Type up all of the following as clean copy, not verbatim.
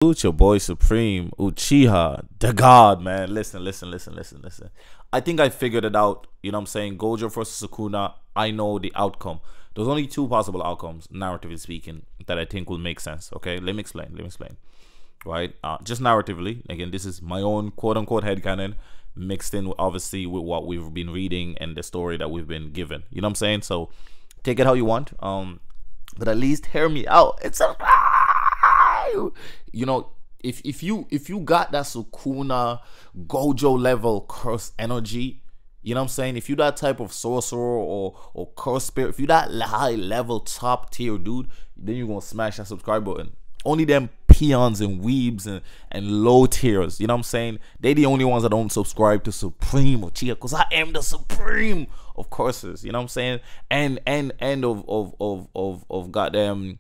It's your boy Supreme, Uchiha, the God, man. Listen. I think I figured it out. You know what I'm saying? Gojo versus Sukuna. I know the outcome. There's only two possible outcomes, narratively speaking, that I think will make sense. Okay, let me explain. Right? Just narratively. Again, this is my own quote-unquote headcanon mixed in, obviously, with what we've been reading and the story that we've been given. You know what I'm saying? So take it how you want. But at least hear me out. It's a you know, if you got that Sukuna Gojo level curse energy, you know what I'm saying? If you that type of sorcerer or curse spirit, if you that high level top tier dude, then you're gonna smash that subscribe button. Only them peons and weebs and low tiers, you know what I'm saying? They the only ones that don't subscribe to Supreme or Uchiha, because I am the Supreme of courses, you know what I'm saying? And of goddamn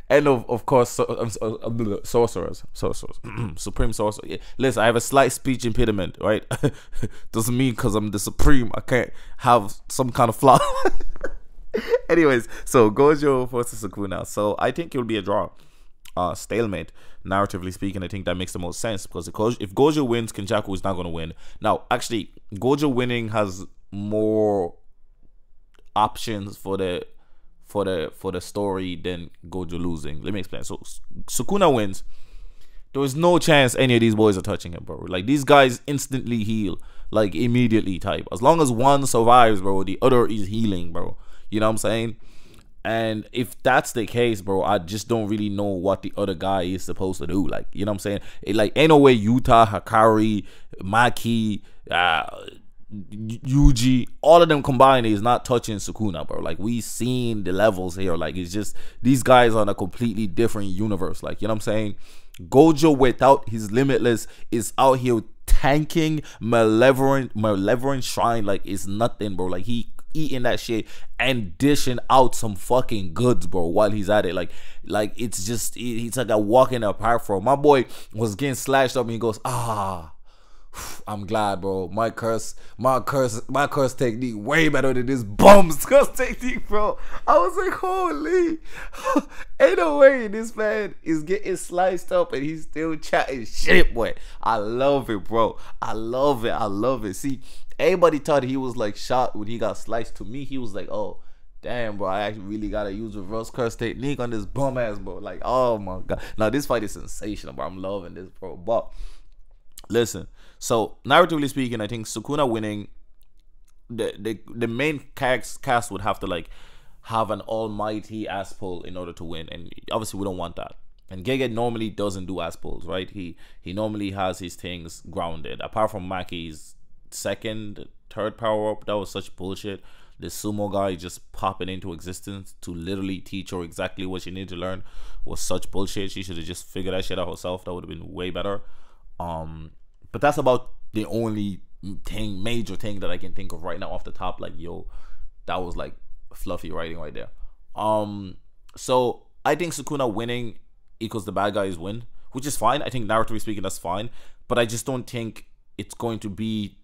and of course sorcerers supreme sorcerer. Yeah. Listen, I have a slight speech impediment, right? Doesn't mean because I'm the Supreme I can't have some kind of flaw. Anyways, so Gojo versus Sukuna. So I think it'll be a draw, stalemate. Narratively speaking, I think that makes the most sense, because if Gojo wins, Kenjaku is not going to win. Now actually, Gojo winning has more options for the story than Gojo losing. Let me explain. So Sukuna wins. There is no chance any of these boys are touching him, bro. Like, these guys instantly heal, like immediately type. As long as one survives, bro, the other is healing, bro. You know what I'm saying? And if that's the case, bro, I just don't really know what the other guy is supposed to do. Like, you know what I'm saying? Like, ain't no way Yuta, Hakari, Maki, Yuji, all of them combined is not touching Sukuna, bro. Like, we seen the levels here. Like, it's just these guys are in a completely different universe. Like, you know what I'm saying? Gojo without his limitless is out here tanking malevolent shrine like it's nothing, bro. Like, he eating that shit and dishing out some fucking goods, bro, while he's at it. Like it's just, he's like a walk in the park, bro. My boy was getting slashed up and he goes, I'm glad, bro. My curse technique way better than this bum's curse technique, bro. I was like, holy, ain't no way this man is getting sliced up and he's still chatting shit, boy. I love it, bro. I love it. See, everybody thought he was like shot when he got sliced. To me, he was like, oh damn, bro, I actually really gotta use reverse curse technique on this bum ass, bro. Like, oh my god. Now this fight is sensational, bro. I'm loving this, bro. But listen, so narratively speaking, I think Sukuna winning, the main cast would have to like have an almighty ass pull in order to win, and obviously we don't want that. And Gege normally doesn't do ass pulls, right? He normally has his things grounded. Apart from Maki's third power up, that was such bullshit. The sumo guy just popping into existence to literally teach her exactly what she needed to learn was such bullshit. She should have just figured that shit out herself. That would have been way better. But that's about the only major thing that I can think of right now off the top. Like, yo, that was like fluffy writing right there. So I think Sukuna winning equals the bad guys win, which is fine. I think narratively speaking, that's fine. But I just don't think it's going to be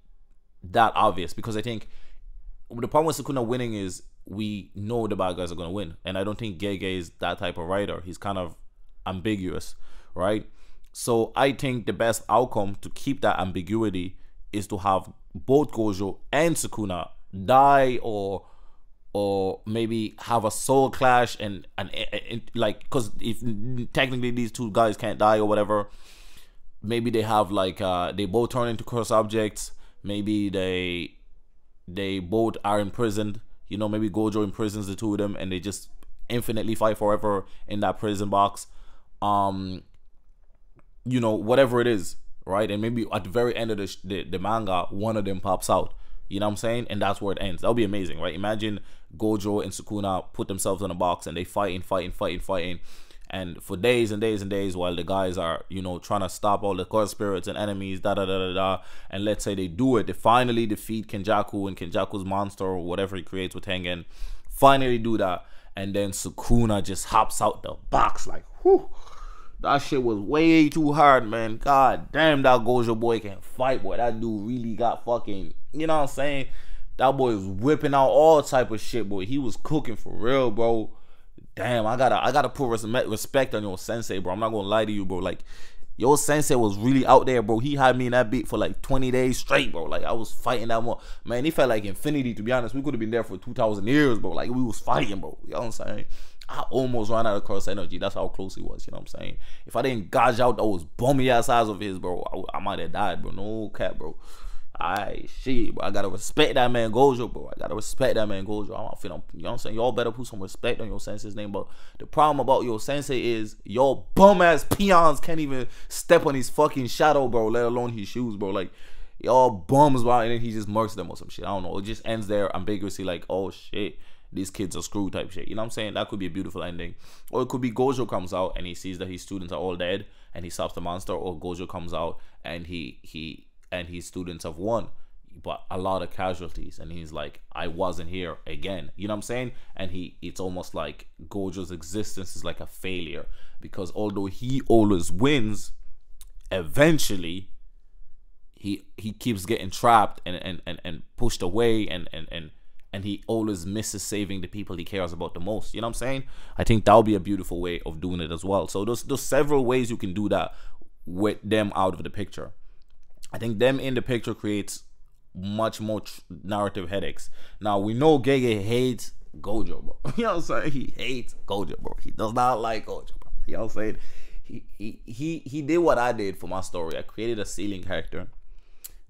that obvious, because I think the problem with Sukuna winning is we know the bad guys are going to win, and I don't think Gege is that type of writer. He's kind of ambiguous, right? So I think the best outcome to keep that ambiguity is to have both Gojo and Sukuna die, or maybe have a soul clash and like, because if technically these two guys can't die or whatever, maybe they have like they both turn into curse objects. Maybe they both are imprisoned. You know, maybe Gojo imprisons the two of them and they just infinitely fight forever in that prison box. You know, whatever it is, right? And maybe at the very end of the manga, one of them pops out. You know what I'm saying? And that's where it ends. That would be amazing, right? Imagine Gojo and Sukuna put themselves in a box and they fighting. And for days and days and days, while the guys are, you know, trying to stop all the curse spirits and enemies, and let's say they do it, they finally defeat Kenjaku and Kenjaku's monster or whatever he creates with Tengen, finally do that, and then Sukuna just hops out the box like, whew, that shit was way too hard, man. God damn, that Gojo boy can fight, boy. That dude really got fucking, you know what I'm saying? That boy was whipping out all type of shit, boy. He was cooking for real, bro. damn, I gotta put respect on your sensei, bro. I'm not gonna lie to you, bro. Like, your sensei was really out there, bro. He had me in that beat for like 20 days straight, bro. Like, I was fighting that one. Man, he felt like infinity, to be honest. We could have been there for 2,000 years, bro. Like, we was fighting, bro. You know what I'm saying? I almost ran out of curse energy. That's how close he was, you know what I'm saying? If I didn't gouge out those bummy ass eyes of his, bro, I might have died, bro. No cap, bro. Shit, bro. I gotta respect that man Gojo, bro. I gotta respect that man Gojo. I don't feel, you know what I'm saying? Y'all better put some respect on your sensei's name. But the problem about your sensei is your bum ass peons can't even step on his fucking shadow, bro, let alone his shoes, bro. Like, y'all bums, bro, and then he just murks them or some shit. I don't know. It just ends there ambiguously, like, oh shit, these kids are screwed type shit. You know what I'm saying? That could be a beautiful ending. Or it could be Gojo comes out and he sees that his students are all dead and he stops the monster. Or Gojo comes out and he and his students have won, but a lot of casualties, and he's like, I wasn't here again. You know what I'm saying? And it's almost like Gojo's existence is like a failure, because although he always wins, eventually he keeps getting trapped and pushed away, and he always misses saving the people he cares about the most. You know what I'm saying? I think that would be a beautiful way of doing it as well. So there's several ways you can do that with them out of the picture. I think them in the picture creates much more narrative headaches. Now, we know Gege hates Gojo, bro. You know what I'm saying? He hates Gojo, bro. He does not like Gojo, bro. You know what I'm saying? He did what I did for my story. I created a ceiling character.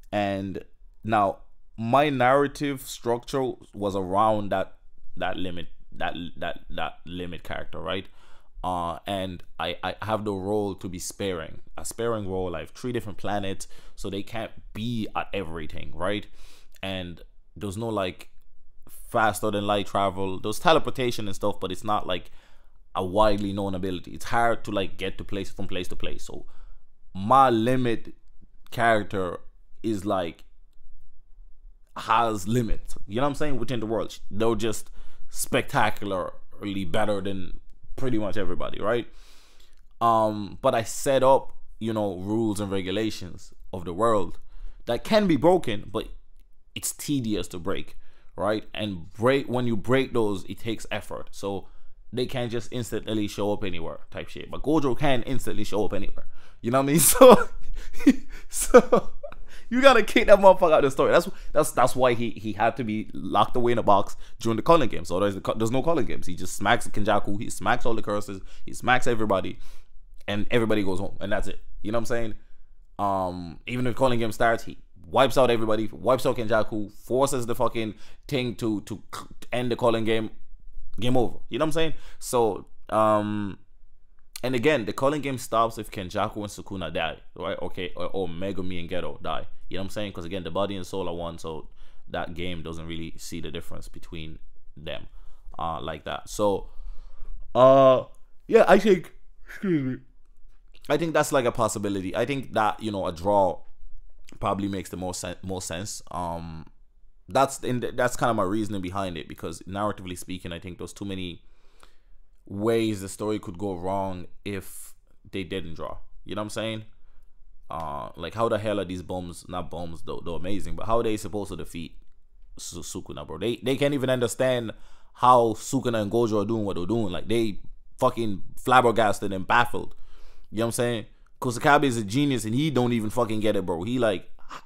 And now, my narrative structure was around that limit character, right? And I have the role to be sparing, a sparing role. I have 3 different planets, so they can't be at everything, right? And there's no like faster than light travel. There's teleportation and stuff, but it's not like a widely known ability. It's hard to like get to place from place to place. So my limit character is like has limits. You know what I'm saying? Within the world, they're just spectacularly better than pretty much everybody, right? But I set up, you know, rules and regulations of the world that can be broken, but it's tedious to break, right? And when you break those, it takes effort. So they can't just instantly show up anywhere type shit. But Gojo can instantly show up anywhere. You know what I mean? So you gotta kick that motherfucker out of the story. That's why he had to be locked away in a box during the calling games. So there's no calling games. He just smacks Kenjaku. He smacks all the curses. He smacks everybody, and everybody goes home, and that's it. You know what I'm saying? Even if the calling game starts, he wipes out everybody, wipes out Kenjaku, forces the fucking thing to end the calling game. Game over. You know what I'm saying? So and again, the calling game stops if Kenjaku and Sukuna die, right? Okay, or Megumi and Geto die. You know what I'm saying? Because again, the body and soul are one, so that game doesn't really see the difference between them, like that. So, yeah, I think, excuse me, I think that's like a possibility. I think that, you know, a draw probably makes the most sense. That's kind of my reasoning behind it, because narratively speaking, I think there's too many ways the story could go wrong if they didn't draw. You know what I'm saying? Like, how the hell are these bums, not bums though, they're amazing, but how are they supposed to defeat Sukuna, bro? They can't even understand how Sukuna and Gojo are doing what they're doing. Like, they fucking flabbergasted and baffled. You know what I'm saying? Kusakabe is a genius and he don't even fucking get it, bro. He like, I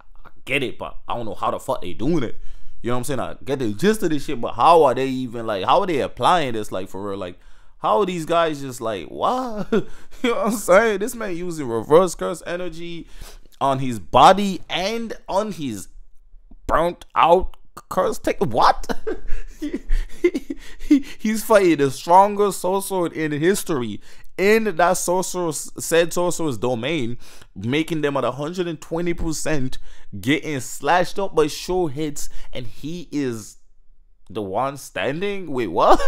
get it, but I don't know how the fuck they doing it. You know what I'm saying? I get the gist of this shit, but how are they even like, how are they applying this, like, for real? Like, how are these guys just like, what? You know what I'm saying? This man using reverse curse energy on his body and on his burnt out curse tech. What? He's fighting the strongest sorcerer in history in that said sorcerer's domain, making them at 120%, getting slashed up by show hits, and he is the one standing. Wait, what?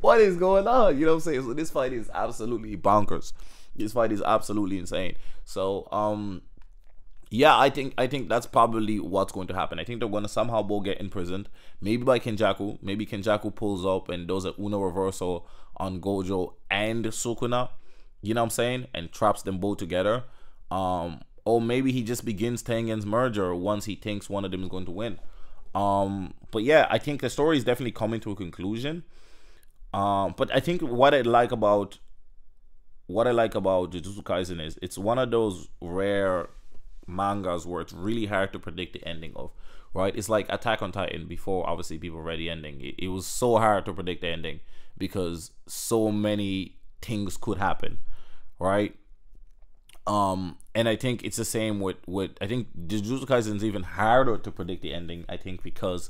What is going on? You know what I'm saying? So this fight is absolutely bonkers. This fight is absolutely insane. So yeah, I think that's probably what's going to happen. I think they're going to somehow both get imprisoned, maybe by Kenjaku. Maybe Kenjaku pulls up and does an Uno reversal on Gojo and Sukuna, you know what I'm saying, and traps them both together. Or maybe he just begins Tengen's merger once he thinks one of them is going to win. But yeah, I think the story is definitely coming to a conclusion. But I think what I like about Jujutsu Kaisen is it's one of those rare mangas where it's really hard to predict the ending of. Right? It's like Attack on Titan. Before, obviously, people read the ending. It was so hard to predict the ending because so many things could happen. Right? And I think it's the same with I think Jujutsu Kaisen is even harder to predict the ending. I think because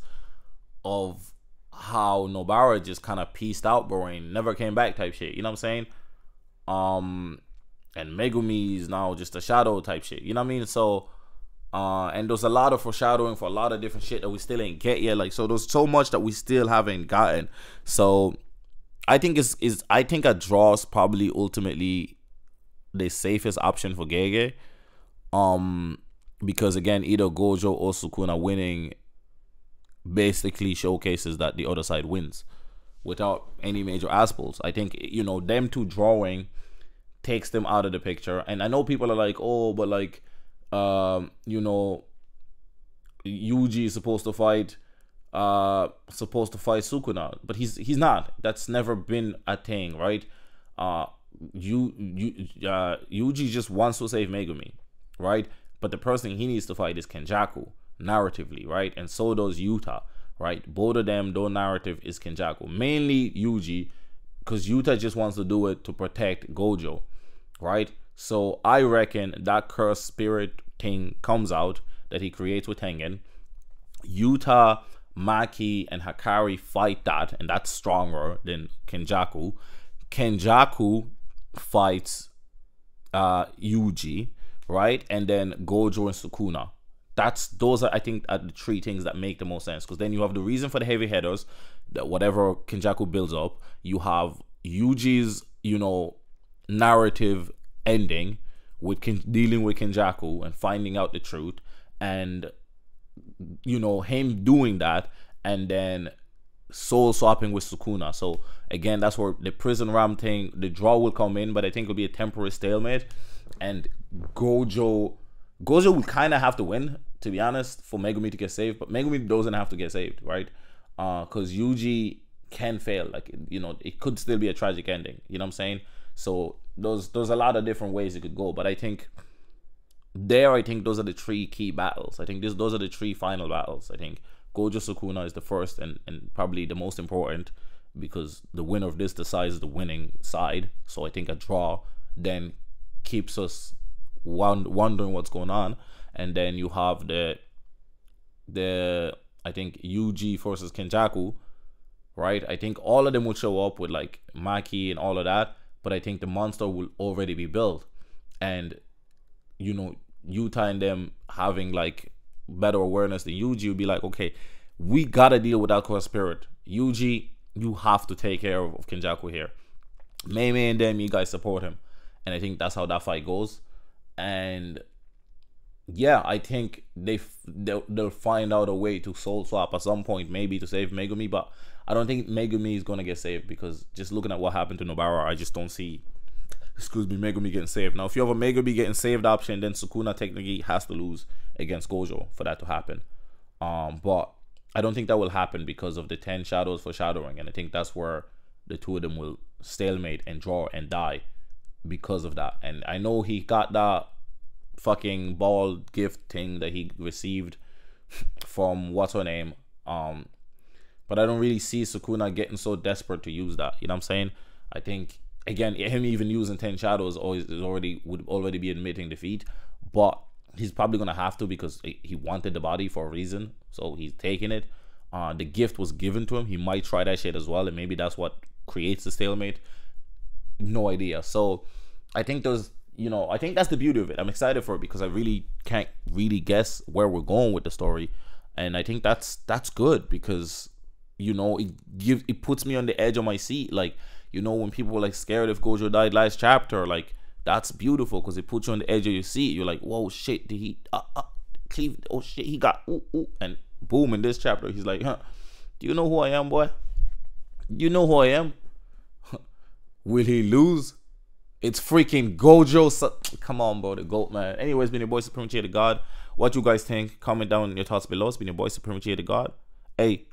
of how Nobara just kind of pieced out, bro, and never came back type shit. You know what I'm saying? And Megumi is now just a shadow type shit. You know what I mean? So, and there's a lot of foreshadowing for a lot of different shit that we still ain't get yet. Like, so there's so much that we still haven't gotten. So, I think I think a draw is probably ultimately the safest option for Gege. Because again, either Gojo or Sukuna winning basically showcases that the other side wins without any major aspals. I think, you know, them two drawing takes them out of the picture. And I know people are like, oh, but like, you know, Yuji is supposed to fight Sukuna, but he's not. That's never been a thing, right? Yuji just wants to save Megumi, right? But the person he needs to fight is Kenjaku, narratively, right? And so does Yuta, right? Both of them, their narrative is Kenjaku. Mainly Yuji, because Yuta just wants to do it to protect Gojo, right? So I reckon that cursed spirit thing comes out that he creates with Tengen. Yuta, Maki, and Hakari fight that, and that's stronger than Kenjaku. Kenjaku fights Yuji, right? And then Gojo and Sukuna. Those are, I think, are the three things that make the most sense. Because then you have the reason for the heavy hitters, that whatever Kenjaku builds up. You have Yuji's, you know, narrative ending with dealing with Kenjaku and finding out the truth, and you know, him doing that, and then soul swapping with Sukuna. So again, that's where the prison ram thing, the draw will come in, but I think it'll be a temporary stalemate, and Gojo will kind of have to win, to be honest, for Megumi to get saved. But Megumi doesn't have to get saved, right? Because Yuji can fail. Like, you know, it could still be a tragic ending. You know what I'm saying? So there's a lot of different ways it could go. But I think those are the three key battles. I think those are the three final battles. I think Gojo Sukuna is the first and probably the most important, because the winner of this decides the winning side. So I think a draw then keeps us wondering what's going on. And then you have the I think Yuji versus Kenjaku, right? I think all of them will show up with like Maki and all of that, but I think the monster will already be built. And you know, Yuta and them having like better awareness than Yuji will be like, okay, we gotta deal with that core spirit. Yuji, you have to take care of Kenjaku here. Mei and them, you guys support him. And I think that's how that fight goes. And yeah, I think they'll find out a way to soul swap at some point, maybe to save Megumi. But I don't think Megumi is gonna get saved, because just looking at what happened to Nobara, I just don't see, Megumi getting saved. Now, if you have a Megumi getting saved option, then Sukuna technically has to lose against Gojo for that to happen. But I don't think that will happen because of the 10 shadows for shadowing, and I think that's where the two of them will stalemate and draw and die because of that. And I know he got that fucking ball gift thing that he received from what's her name, but I don't really see Sukuna getting so desperate to use that. You know what I'm saying? I think again, him even using 10 shadows would already be admitting defeat, but he's probably gonna have to, because he wanted the body for a reason, so he's taking it. The gift was given to him. He might try that shit as well, and maybe that's what creates the stalemate. No idea. So I think I think that's the beauty of it. I'm excited for it because I really can't really guess where we're going with the story, and I think that's good, because you know, it puts me on the edge of my seat. Like, you know, when people were like scared if Gojo died last chapter, like, that's beautiful because it puts you on the edge of your seat. You're like, whoa, shit, did he Cleve? Oh shit, he got and boom, in this chapter he's like, huh, do you know who I am, boy? You know who I am? Will he lose? It's freaking Gojo. Come on, bro, the GOAT, man. Anyways, been your boy Supreme Chair the God. What you guys think? Comment down your thoughts below. It's been your boy Supremacy the God. Hey.